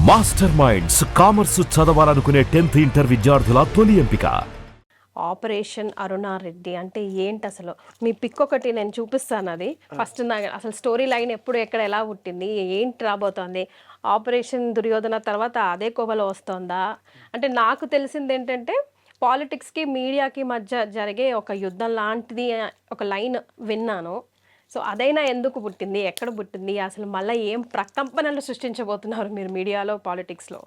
Master minds commerce చదవాలనుకునే 10th inter విద్యార్థుల తొలి ఎంపిక. ఆపరేషన్ అరుణారెడ్డి అంటే ఏంటి అసలు? మీ పిక్ ఒకటి నేను చూపిస్తాను. అది ఫస్ట్ అసలు స్టోరీ లైన్ ఎప్పుడు ఎక్కడ ఎలా పుట్టింది, ఏంటి రాబోతోంది? ఆపరేషన్ దుర్యోధన తర్వాత అదే కోవలో వస్తుందా? అంటే నాకు తెలిసింది ఏంటంటే పాలిటిక్స్కి మీడియాకి మధ్య జరిగే ఒక యుద్ధం లాంటిది ఒక లైన్ విన్నాను. సో అదైనా ఎందుకు పుట్టింది, ఎక్కడ పుట్టింది, అసలు మళ్ళీ ఏం ప్రకంపనలు సృష్టించబోతున్నారు మీరు మీడియాలో, పాలిటిక్స్లో?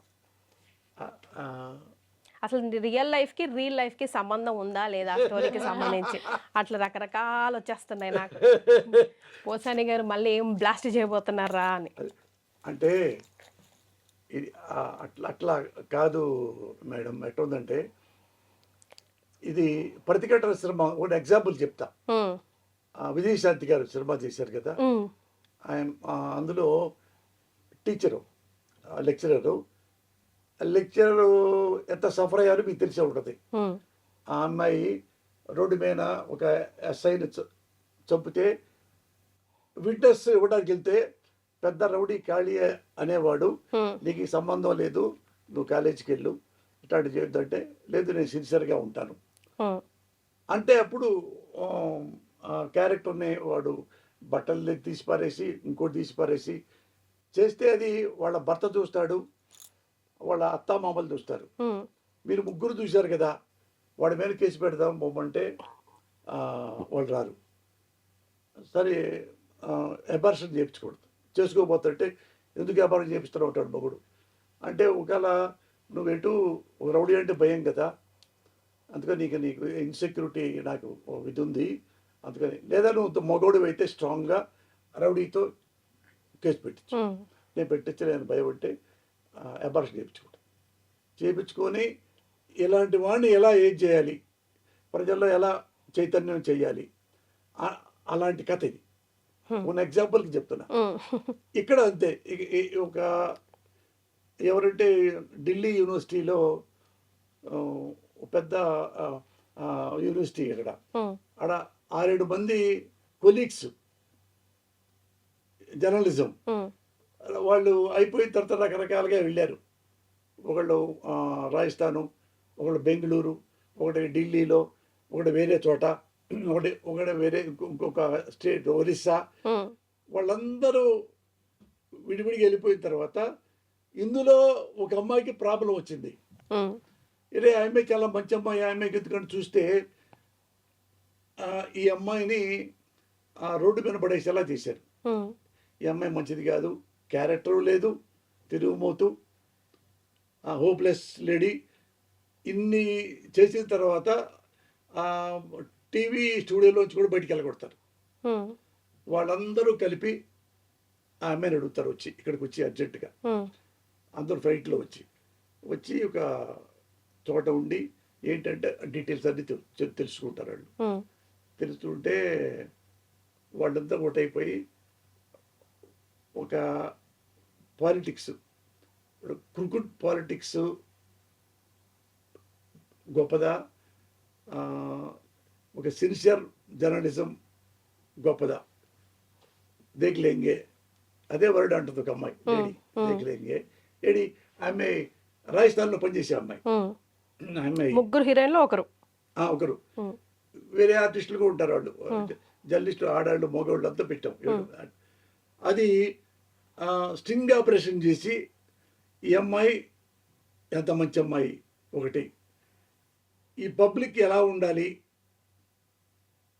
అసలు రియల్ లైఫ్కి సంబంధం ఉందా లేదా స్టోరీకి సంబంధించి? అట్లా రకరకాలు వచ్చేస్తున్నాయి నాకు. పోసాని గారు మళ్ళీ ఏం బ్లాస్ట్ చేయబోతున్నారా అని. అంటే ఇది అట్లా అట్లా కాదు మేడం. ఎట్లుందంటే ఇది ప్రతిఘటన సినిమా. ఒక ఎగ్జాంపుల్ చెప్తా. విజయశాంతి గారు సినిమా చేశారు కదా, ఆయన అందులో టీచరు, లెక్చరరు ఎంత సఫర్ అయ్యారో మీకు తెలిసే ఉంటుంది. ఆ అమ్మాయి రోడ్డు మీద ఒక ఎస్ఐని చంపితే విట్నెస్ ఇవ్వడానికి వెళ్తే పెద్ద రౌడీ ఖాళీ అనేవాడు, నీకు సంబంధం లేదు, నువ్వు కాలేజీకి వెళ్ళు, ఇట్లాంటి చేయొద్దంటే, లేదు నేను సిన్సియర్గా ఉంటాను అంటే, అప్పుడు క్యారెక్టర్ని వాడు బట్టలు తీసి పారేసి ఇంకోటి తీసి పారేసి చేస్తే అది వాళ్ళ భర్త చూస్తాడు, వాళ్ళ అత్తామామలు చూస్తారు. మీరు ముగ్గురు చూశారు కదా, వాడి మీద కేసు పెడదాం బొమ్మంటే వాళ్ళు రారు. సరే అబార్షన్ చేయించకూడదు, చేసుకోబోతుంటే ఎందుకు అబార్షన్ చేపిస్తూ ఉంటాడు మొగుడు. అంటే ఒకవేళ నువ్వు ఎటు రౌడీ అంటే భయం కదా, అందుకని నీకు ఇన్సెక్యూరిటీ నాకు ఇది ఉంది, అందుకని లేదా నువ్వు మగోడు అయితే స్ట్రాంగ్గా రౌడీతో కేసు పెట్టించు. నేను పెట్టించి నేను భయపడితే అబార్షన్ చేయించుకొని ఇలాంటి వాడిని ఎలా ఏం చేయాలి, ప్రజల్లో ఎలా చైతన్యం చేయాలి, అలాంటి కథ ఇది. ఉన్న ఎగ్జాంపుల్కి చెప్తున్నా. ఇక్కడ అంతే. ఒక ఎవరంటే ఢిల్లీ యూనివర్సిటీలో పెద్ద యూనివర్సిటీ, అక్కడ 6-7 మంది కొలీగ్స్ జర్నలిజం వాళ్ళు అయిపోయిన తర్వాత రకరకాలుగా వెళ్ళారు. ఒకళ్ళు రాజస్థాను, ఒకళ్ళు బెంగళూరు, ఒకటి ఢిల్లీలో, ఒకటి వేరే చోట, ఒకటి వేరే ఇంకొక స్టేట్ ఒరిస్సా. వాళ్ళందరూ విడివిడిగా వెళ్ళిపోయిన తర్వాత ఇందులో ఒక అమ్మాయికి ప్రాబ్లం వచ్చింది. ఇదే ఆ అమ్మాయి చాలా మంచి అమ్మాయి, ఆ అమ్మాయికి ఎందుకంటే చూస్తే ఈ అమ్మాయిని రోడ్డు మీద పడేసేలా చేశారు. ఈ అమ్మాయి మంచిది కాదు, క్యారెక్టరు లేదు, తిరుగుమోతు, హోప్లెస్ లేడీ. ఇన్ని చేసిన తర్వాత టీవీ స్టూడియోలోంచి కూడా బయటికి వెళ్ళగొడతారు. వాళ్ళందరూ కలిపి ఆ అమ్మాయిని అడుగుతారు, వచ్చి ఇక్కడికి వచ్చి అర్జెంటుగా అందరూ ఫ్లైట్లో వచ్చి ఒక చోట ఉండి ఏంటంటే డీటెయిల్స్ అన్ని తెలుసుకుంటారు. వాళ్ళు తెలుస్తుంటే వాళ్ళంతా ఒకటైపోయి ఒక పాలిటిక్స్, క్రికెట్ పాలిటిక్స్ గొప్పదా, ఒక సిన్సియర్ జర్నలిజం గొప్పదా, దేఖ్లేంగే, అదే వర్డ్ అంటుంది ఒక అమ్మాయి, దేఖ్లేంగే. ఏడి ఆమె రాజస్థాన్లో పనిచేసే అమ్మాయి. ముగ్గురు హీరోయిన్లో ఒకరు వేరే ఆర్టిస్టులు కూడా ఉంటారు. వాళ్ళు జర్నలిస్టు, ఆడాళ్ళు, మగవాళ్ళు అంతా పెట్టాం. అది స్టింగ్ ఆపరేషన్ చేసి ఈ అమ్మాయి ఎంత మంచి అమ్మాయి ఒకటి, ఈ పబ్లిక్ ఎలా ఉండాలి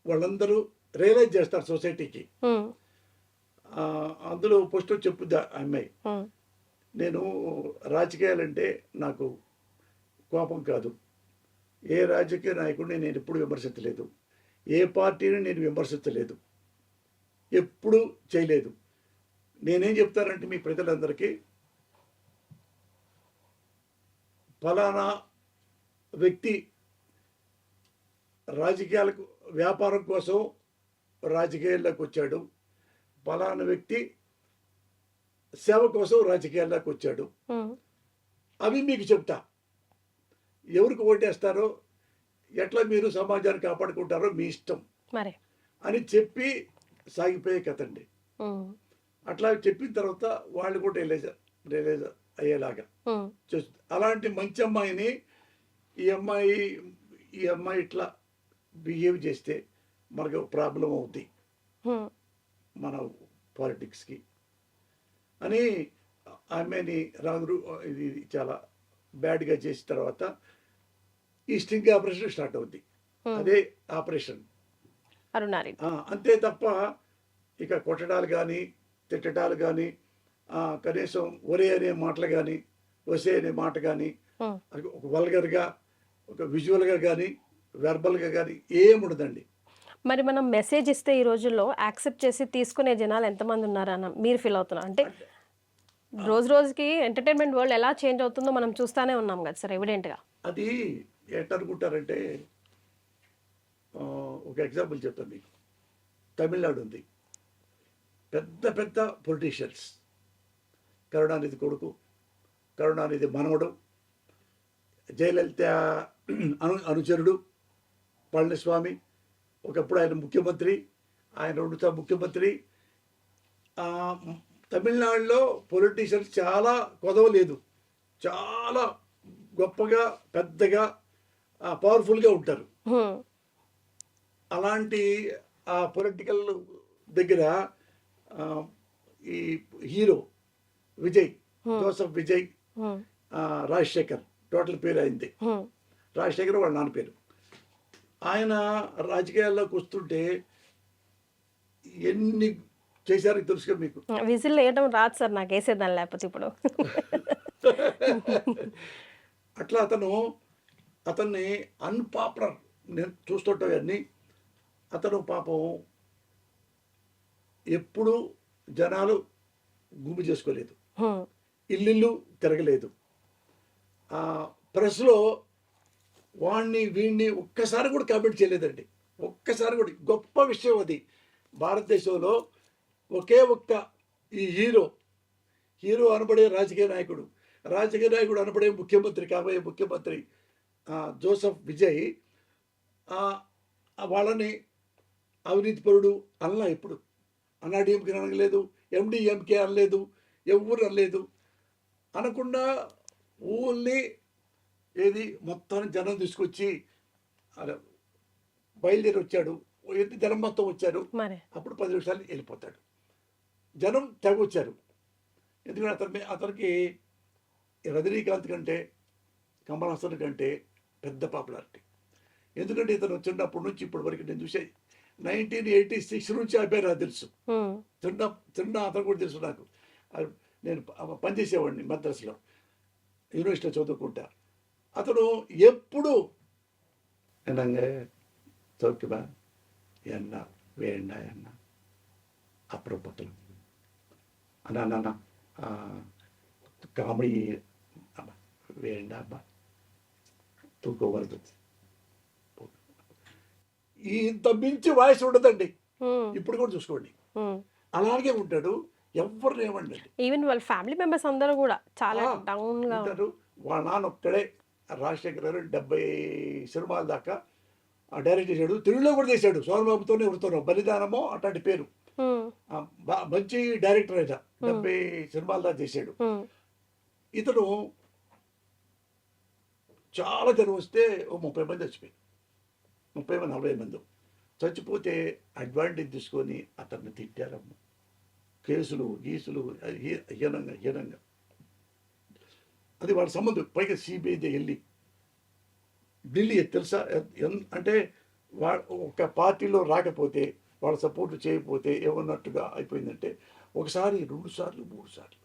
వాళ్ళందరూ రియలైజ్ చేస్తారు సొసైటీకి. అందులో ఫస్ట్ చెప్పుద్దా ఆ అమ్మాయి, నేను రాజకీయాలంటే నాకు కోపం కాదు, ఏ రాజకీయ నాయకుడిని నేను ఎప్పుడు విమర్శించలేదు, ఏ పార్టీని నేను విమర్శించలేదు, ఎప్పుడు చేయలేదు. నేనేం చెప్తానంటే మీ ప్రజలందరికీ, ఫలానా వ్యక్తి రాజకీయాలకు వ్యాపారం కోసం రాజకీయాల్లోకి వచ్చాడు, ఫలానా వ్యక్తి సేవ కోసం రాజకీయాల్లోకి వచ్చాడు, అవి మీకు చెప్తా. ఎవరికి ఓటేస్తారో, ఎట్లా మీరు సమాజాన్ని కాపాడుకుంటారో మీ ఇష్టం అని చెప్పి సాగిపోయే కథ అండి. అట్లా చెప్పిన తర్వాత వాళ్ళు కూడా రియలైజ్ అయ్యేలాగా ఉమ్, చేస్తుంది. అలాంటి మంచి అమ్మాయిని ఈ అమ్మాయి ఇట్లా బిహేవ్ చేస్తే మనకు ప్రాబ్లం అవుతుంది ఉమ్, మన పాలిటిక్స్కి అని ఆమెని ఇది చాలా బ్యాడ్గా చేసిన తర్వాత ఈ స్టింగ్ ఆపరేషన్ స్టార్ట్ అవుద్ది. అదే ఆపరేషన్. అరుణారెడ్డి. అంతే తప్ప ఇక కొట్టడాలు కానీ తిట్టడాలు కానీ కనీసం ఒరే అనే మాటలు కానీ వసే అనే మాట కానీ ఉమ్. ఒక వల్గర్గా ఒక విజువల్గా కానీ వెర్బల్గా కానీ ఏముండదండి. మరి మనం మెసేజ్ ఇస్తే ఈ రోజుల్లో యాక్సెప్ట్ చేసి తీసుకునే జనాలు ఎంతమంది ఉన్నారన్న మీరు ఫీల్ అవుతున్నారు? అంటే రోజు రోజుకి ఎంటర్టైన్మెంట్ వరల్డ్ ఎలా చేంజ్ అవుతుందో మనం చూస్తానే ఉన్నాం కదా సార్, ఎవిడెంట్గా. అది ఎట్టనుకుంటారంటే ఒక ఎగ్జాంపుల్ చెప్తాను మీకు. తమిళనాడు ఉంది, పెద్ద పెద్ద పొలిటీషియన్స్, కరుణానిధి కొడుకు, కరుణానిధి మనవడు, జయలలిత అనుచరుడు పళనిస్వామి, ఒకప్పుడు ఆయన ముఖ్యమంత్రి, ఆయన 2 సార్లు ముఖ్యమంత్రి. తమిళనాడులో పొలిటీషియన్స్ చాలా కొదవలేదు, చాలా గొప్పగా పెద్దగా పవర్ఫుల్గా ఉంటారు. అలాంటి ఆ పొలిటికల్ దగ్గర ఈ hero Vijay, Joseph Vijay, Rajasekhar, total పేరు అయింది రాజశేఖర్, వాళ్ళ నాన్న పేరు. ఆయన రాజకీయాల్లోకి వస్తుంటే ఎన్ని చేశారో తెలుసుగా మీకు. విజిల్ వేయడం రాదు సార్ నాకు, వేసేదాన్ని లేకపోతే ఇప్పుడు. అట్లా అతన్ని అన్పాపులర్ నేను చూస్తుంటాం అన్నీ. అతను పాపం ఎప్పుడు జనాలు గుమ్మి చేసుకోలేదు, ఇల్లు తిరగలేదు. ప్రెస్లో వీడిని ఒక్కసారి కూడా కామెంట్ చేయలేదండి, ఒక్కసారి కూడా. గొప్ప విషయం అది. భారతదేశంలో ఒకే ఒక్క ఈ హీరో అనబడే రాజకీయ నాయకుడు అనబడే ముఖ్యమంత్రి, కాబోయే ముఖ్యమంత్రి జోసఫ్ విజయ్ వాళ్ళని అవినీతిపరుడు అనలా. ఎప్పుడు అన్నాడీఎంకే అనలేదు, ఎండిఎంకే అనలేదు, ఎవరు అనలేదు. అనకుండా ఓన్లీ ఏది మొత్తం జనం తీసుకొచ్చి బయలుదేరి వచ్చాడు. జనం మొత్తం వచ్చారు, అప్పుడు 10 నిమిషాలు వెళ్ళిపోతాడు. జనం తెగ వచ్చారు. ఎందుకంటే అతనికి రజనీకాంత్ కంటే కమల్ హాసన్ కంటే పెద్ద పాపులారిటీ. ఎందుకంటే ఇతను చిన్నప్పటి నుంచి ఇప్పటి వరకు నేను చూసే 1986 నుంచి అబ్బాయి నాకు తెలుసు. చిన్న అతను కూడా తెలుసు నాకు. నేను పనిచేసేవాడిని మద్రాసులో, యూనివర్సిటీలో చదువుకుంటా. అతను ఎప్పుడు என்னங்க சௌக்கியமா என்ன வேண்டா என்ன அப்புறம் பக்கலாம் அண்ணா காமெடி வேண்டாம்பா తూకం వరదు. ఇంత మించి వాయిస్ ఉండదండి. ఇప్పుడు కూడా చూసుకోండి, అలాగే ఉంటాడు. ఎవరు ఏమండి, ఈవెన్ వాళ్ళ ఫ్యామిలీ మెంబర్స్ అందరూ కూడా చాలా డౌన్ గా ఉంటారు. వాళ్ళ నాన్న ఒక్కడే రాజశేఖర్ గారు 70 సినిమాల దాకా డైరెక్ట్ చేశాడు. తెలుగులో కూడా చేశాడు, సోమబాబుతోనే ఎవరితోనో, బలిదానమో అట్లాంటి పేరు. మంచి డైరెక్టర్ అయినా 70 సినిమాల దాకా చేశాడు. ఇతను చాలా జనం వస్తే 30 మంది చచ్చిపోయారు, 30 మంది 40 మంది చచ్చిపోతే అడ్వాంటేజ్ తీసుకొని అతన్ని తిట్టారమ్మ. కేసులు గీసులు హీనంగా అది వాళ్ళ సంబంధం. పైగా సిబిఐ వెళ్ళి ఢిల్లీ తెలుసా అంటే ఒక పార్టీలో రాకపోతే వాళ్ళ సపోర్ట్ చేయకపోతే ఏమన్నట్టుగా అయిపోయిందంటే 1 సారి 2 సార్లు 3 సార్లు